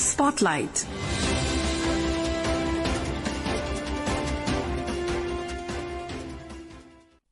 Spotlight.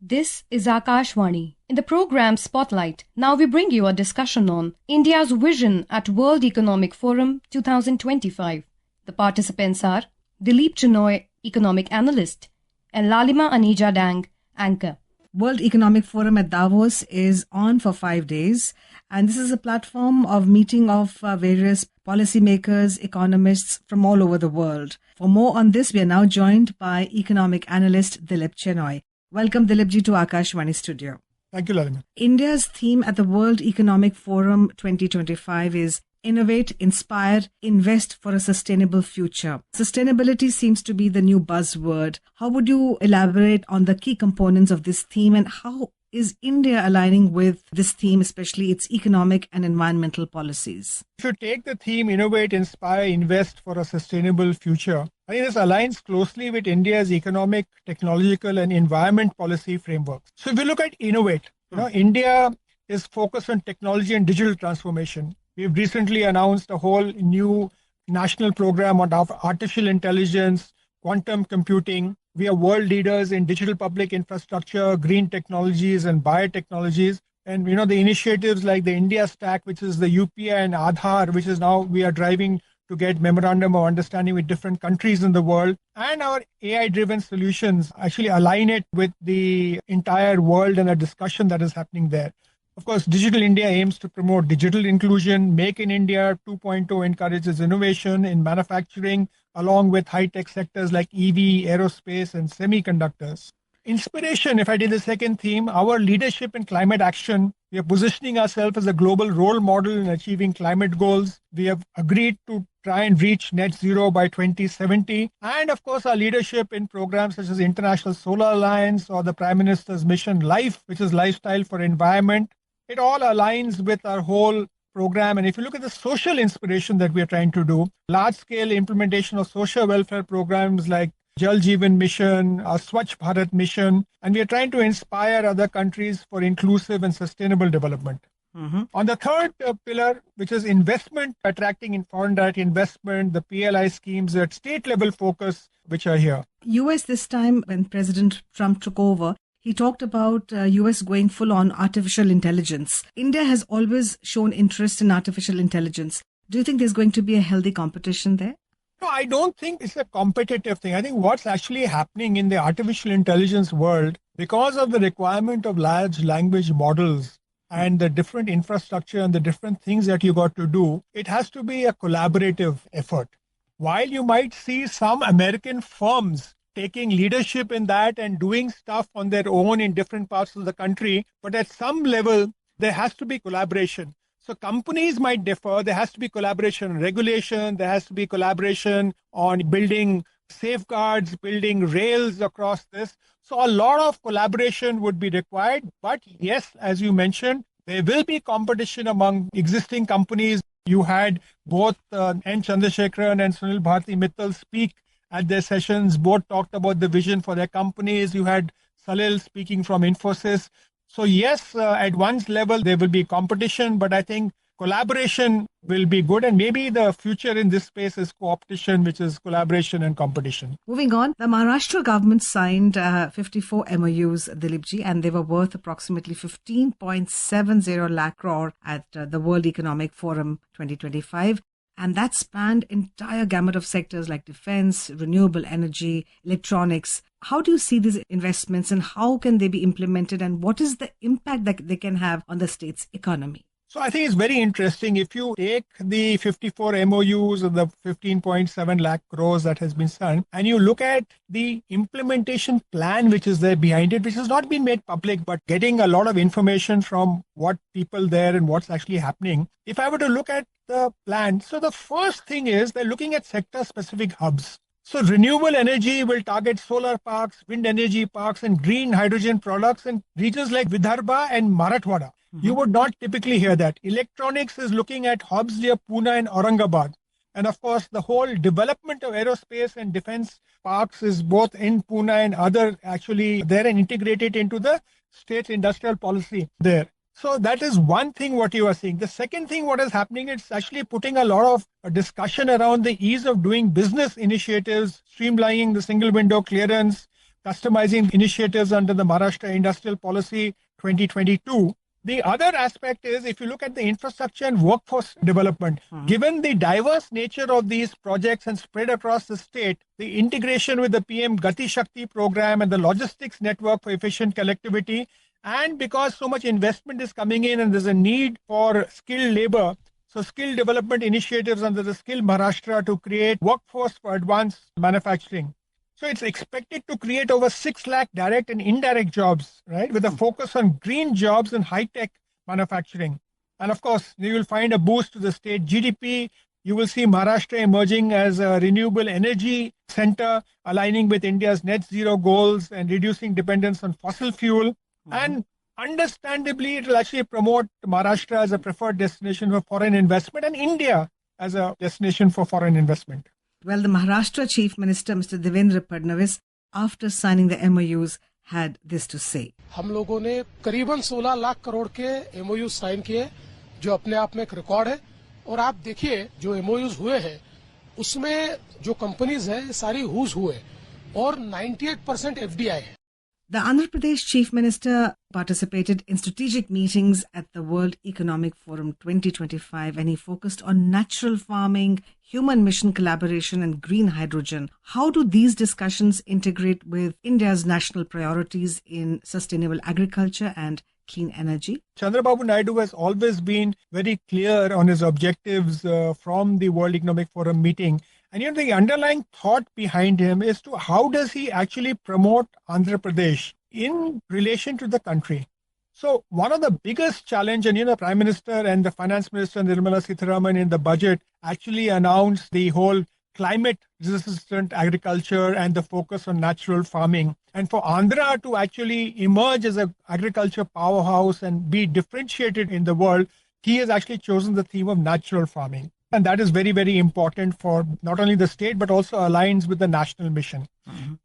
This is Akashvani. In the program Spotlight, now we bring you a discussion on India's vision at World Economic Forum 2025. The participants are Dilip Chenoy, Economic Analyst, and Lalima Aneja Dang, Anchor. World Economic Forum at Davos is on for 5 days, and this is a platform of meeting of various policymakers, economists from all over the world. For more on this, we are now joined by Economic Analyst Dilip Chenoy. Welcome, Dilipji, to Akashvani Studio. Thank you, Lalima. India's theme at the World Economic Forum 2025 is Innovate, Inspire, Invest for a Sustainable Future. Sustainability seems to be the new buzzword. How would you elaborate on the key components of this theme, and how is India aligning with this theme, especially its economic and environmental policies? If you take the theme Innovate, Inspire, Invest for a Sustainable Future, I think this aligns closely with India's economic, technological and environment policy frameworks. So if you look at Innovate, India is focused on technology and digital transformation. We've recently announced a whole new national program on artificial intelligence, quantum computing. We are world leaders in digital public infrastructure, green technologies and biotechnologies. And the initiatives like the India Stack, which is the UPI and Aadhaar, which is now we are driving to get memorandum of understanding with different countries in the world. And our AI-driven solutions actually align it with the entire world and the discussion that is happening there. Of course, Digital India aims to promote digital inclusion. Make in India 2.0 encourages innovation in manufacturing, along with high-tech sectors like EV, aerospace, and semiconductors. Inspiration, if I did the second theme, our leadership in climate action. We are positioning ourselves as a global role model in achieving climate goals. We have agreed to try and reach net zero by 2070. And of course, our leadership in programs such as International Solar Alliance or the Prime Minister's Mission Life, which is Lifestyle for Environment. It all aligns with our whole program. And if you look at the social inspiration that we are trying to do, large-scale implementation of social welfare programs like Jal Jeevan Mission, our Swachh Bharat Mission, and we are trying to inspire other countries for inclusive and sustainable development. Mm-hmm. On the third pillar, which is investment, attracting in foreign direct investment, the PLI schemes at state level focus, which are here. US this time, when President Trump took over, he talked about US going full on artificial intelligence. India has always shown interest in artificial intelligence. Do you think there's going to be a healthy competition there? No, I don't think it's a competitive thing. I think what's actually happening in the artificial intelligence world, because of the requirement of large language models and the different infrastructure and the different things that you got to do, it has to be a collaborative effort. While you might see some American firms taking leadership in that and doing stuff on their own in different parts of the country, but at some level, there has to be collaboration. So companies might differ. There has to be collaboration on regulation. There has to be collaboration on building safeguards, building rails across this. So a lot of collaboration would be required. But yes, as you mentioned, there will be competition among existing companies. You had both N. Chandrasekaran and Sunil Bharti Mittal speak at their sessions. Both talked about the vision for their companies. You had Salil speaking from Infosys. So yes, at one level, there will be competition, but I think collaboration will be good. And maybe the future in this space is co-opetition, which is collaboration and competition. Moving on, the Maharashtra government signed 54 MOUs, Dilipji, and they were worth approximately 15.70 lakh crore at the World Economic Forum 2025. And that spanned entire gamut of sectors like defense, renewable energy, electronics. How do you see these investments and how can they be implemented, and what is the impact that they can have on the state's economy? So I think it's very interesting. If you take the 54 MOUs of the 15.7 lakh crores that has been signed, and you look at the implementation plan which is there behind it, which has not been made public, but getting a lot of information from what people there and what's actually happening. If I were to look at the plan, so the first thing is they're looking at sector-specific hubs. So renewable energy will target solar parks, wind energy parks, and green hydrogen products in regions like Vidarbha and Marathwada. You would not typically hear that. Electronics is looking at hubs near Pune and Aurangabad. And of course, the whole development of aerospace and defense parks is both in Pune and other actually there and integrated into the state's industrial policy there. So that is one thing what you are seeing. The second thing what is happening, it's actually putting a lot of discussion around the ease of doing business initiatives, streamlining the single window clearance, customizing initiatives under the Maharashtra Industrial Policy 2022. The other aspect is if you look at the infrastructure and workforce development, given the diverse nature of these projects and spread across the state, the integration with the PM Gati Shakti program and the logistics network for efficient connectivity, and because so much investment is coming in and there's a need for skilled labor, so skill development initiatives under the Skill Maharashtra to create workforce for advanced manufacturing. So it's expected to create over 6 lakh direct and indirect jobs, right, with a focus on green jobs and high-tech manufacturing. And of course, you will find a boost to the state GDP. You will see Maharashtra emerging as a renewable energy center, aligning with India's net zero goals and reducing dependence on fossil fuel. And understandably, it will actually promote Maharashtra as a preferred destination for foreign investment and India as a destination for foreign investment. Well, the Maharashtra Chief Minister, Mr. Devendra Fadnavis, after signing the MOUs, had this to say. हम लोगों ने करीबन 16 लाख करोड़ के MOU sign किए, जो अपने आप में एक रिकॉर्ड है. और आप देखिए जो MOUs हुए हैं, उसमें जो कंपनीज हैं सारी हुज हुए और 98% FDI है. The Andhra Pradesh Chief Minister participated in strategic meetings at the World Economic Forum 2025 and he focused on natural farming, human mission collaboration and green hydrogen. How do these discussions integrate with India's national priorities in sustainable agriculture and clean energy? Chandrababu Naidu has always been very clear on his objectives from the World Economic Forum meeting. And the underlying thought behind him is to how does he actually promote Andhra Pradesh in relation to the country. So one of the biggest challenge, and the Prime Minister and the Finance Minister Nirmala Sitharaman in the budget actually announced the whole climate resistant agriculture and the focus on natural farming. And for Andhra to actually emerge as an agriculture powerhouse and be differentiated in the world, he has actually chosen the theme of natural farming. And that is very, very important for not only the state, but also aligns with the national mission.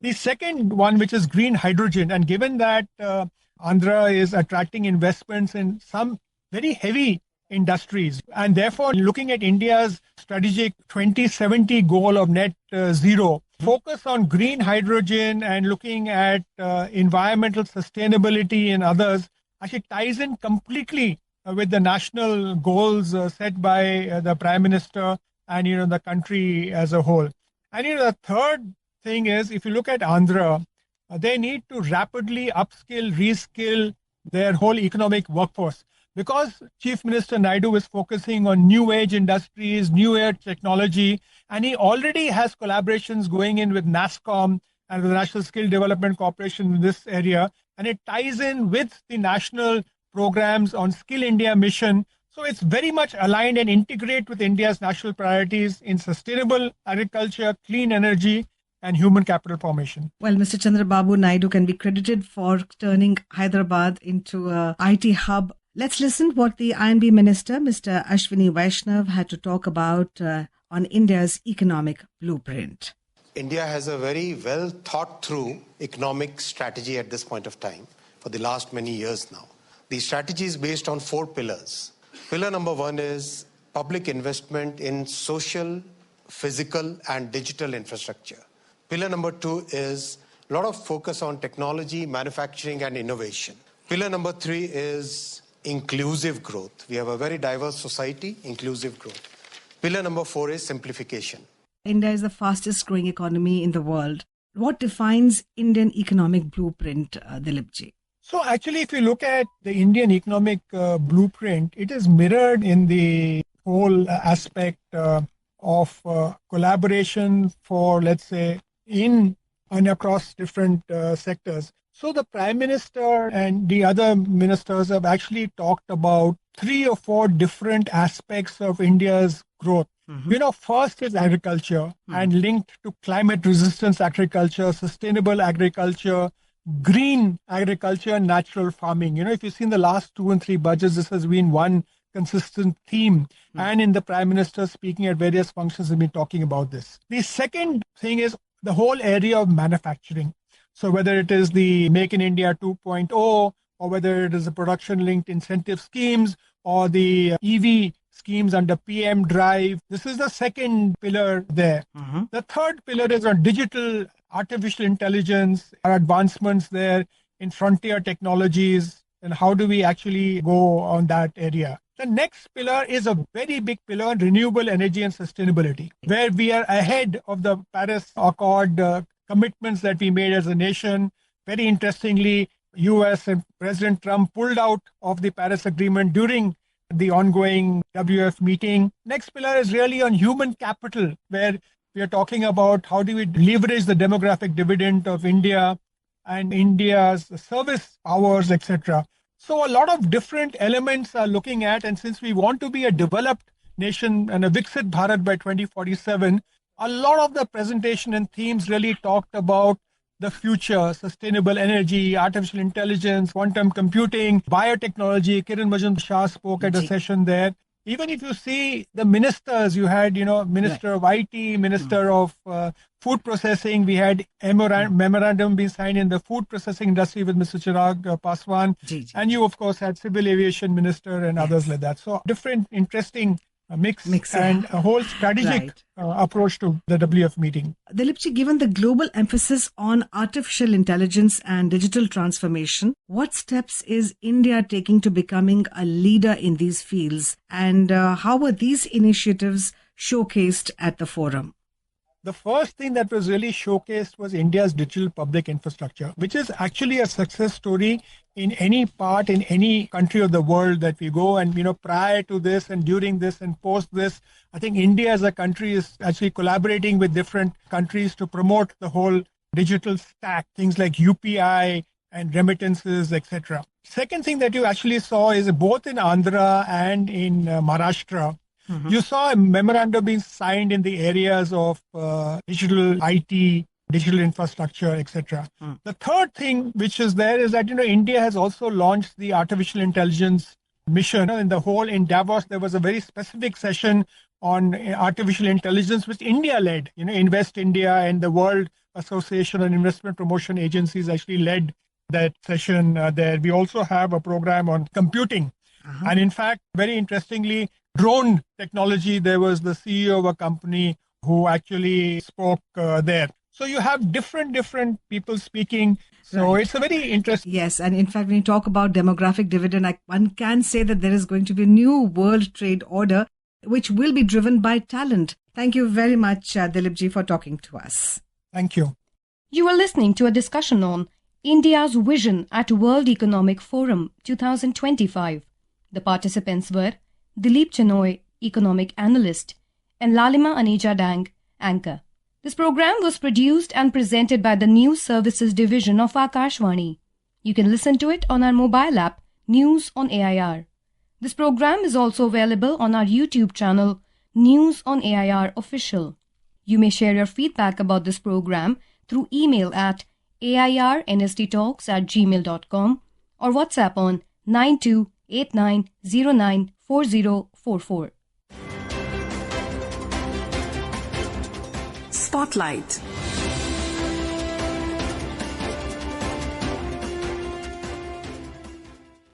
The second one, which is green hydrogen, and given that Andhra is attracting investments in some very heavy industries, and therefore looking at India's strategic 2070 goal of net zero, focus on green hydrogen and looking at environmental sustainability and others actually ties in completely with the national goals set by the Prime Minister and the country as a whole. And the third thing is, if you look at Andhra, they need to rapidly upskill, reskill their whole economic workforce. Because Chief Minister Naidu is focusing on new age industries, new age technology, and he already has collaborations going in with NASSCOM and the National Skill Development Corporation in this area. And it ties in with the national programs on Skill India mission. So it's very much aligned and integrate with India's national priorities in sustainable agriculture, clean energy, and human capital formation. Well, Mr. Chandrababu Naidu can be credited for turning Hyderabad into a IT hub. Let's listen what the INB Minister, Mr. Ashwini Vaishnav, had to talk about on India's economic blueprint. India has a very well thought through economic strategy at this point of time for the last many years now. The strategy is based on 4 pillars. Pillar number 1 is public investment in social, physical and digital infrastructure. Pillar number 2 is a lot of focus on technology, manufacturing and innovation. Pillar number 3 is inclusive growth. We have a very diverse society, inclusive growth. Pillar number 4 is simplification. India is the fastest growing economy in the world. What defines Indian economic blueprint, Dilip ji? So actually, if you look at the Indian economic blueprint, it is mirrored in the whole aspect of collaboration for, let's say, in and across different sectors. So the Prime Minister and the other ministers have actually talked about 3 or 4 different aspects of India's growth. First is agriculture and linked to climate resistance agriculture, sustainable agriculture, green agriculture and natural farming. If you've seen the last 2 and 3 budgets, this has been one consistent theme. And in the Prime Minister speaking at various functions has been talking about this. The second thing is the whole area of manufacturing. So whether it is the Make in India 2.0 or whether it is the production-linked incentive schemes or the EV schemes under PM Drive. This is the second pillar there. The third pillar is on digital, artificial intelligence, our advancements there in frontier technologies, and how do we actually go on that area. The next pillar is a very big pillar on renewable energy and sustainability, where we are ahead of the Paris Accord commitments that we made as a nation. Very interestingly, US and President Trump pulled out of the Paris Agreement during the ongoing WF meeting. Next pillar is really on human capital, where we are talking about how do we leverage the demographic dividend of India and India's service powers, etc. So a lot of different elements are looking at, and since we want to be a developed nation and a Viksit Bharat by 2047, a lot of the presentation and themes really talked about the future, sustainable energy, artificial intelligence, quantum computing, biotechnology. Kiran Majumdar spoke at a session there. Even if you see the ministers, you had, Minister of IT, Minister of Food Processing. We had memorandum being signed in the food processing industry with Mr. Chirag Paswan. And you, of course, had Civil Aviation Minister and others like that. So different, interesting mix and a whole strategic approach to the WF meeting. Dilipji, given the global emphasis on artificial intelligence and digital transformation, what steps is India taking to becoming a leader in these fields, and how were these initiatives showcased at the forum? The first thing that was really showcased was India's digital public infrastructure, which is actually a success story in any part, in any country of the world that we go. And, prior to this and during this and post this, I think India as a country is actually collaborating with different countries to promote the whole digital stack, things like UPI and remittances, etc. Second thing that you actually saw is both in Andhra and in Maharashtra, you saw a memorandum being signed in the areas of digital IT, digital infrastructure, etc. The third thing which is there is that, India has also launched the artificial intelligence mission. In Davos, there was a very specific session on artificial intelligence, which India led. Invest India and the World Association and Investment Promotion Agencies actually led that session there. We also have a program on computing. And in fact, very interestingly, drone technology, there was the CEO of a company who actually spoke there. So you have different people speaking. So It's a very interesting. Yes, and in fact, when you talk about demographic dividend, one can say that there is going to be a new world trade order, which will be driven by talent. Thank you very much, Dilipji, for talking to us. Thank you. You are listening to a discussion on India's vision at World Economic Forum 2025. The participants were Dilip Chenoy, Economic Analyst, and Lalima Aneja Dang, Anchor. This program was produced and presented by the News Services Division of Akashvani. You can listen to it on our mobile app, News on AIR. This program is also available on our YouTube channel, News on AIR Official. You may share your feedback about this program through email at airnsttalks@gmail.com or WhatsApp on 9289094044. Spotlight.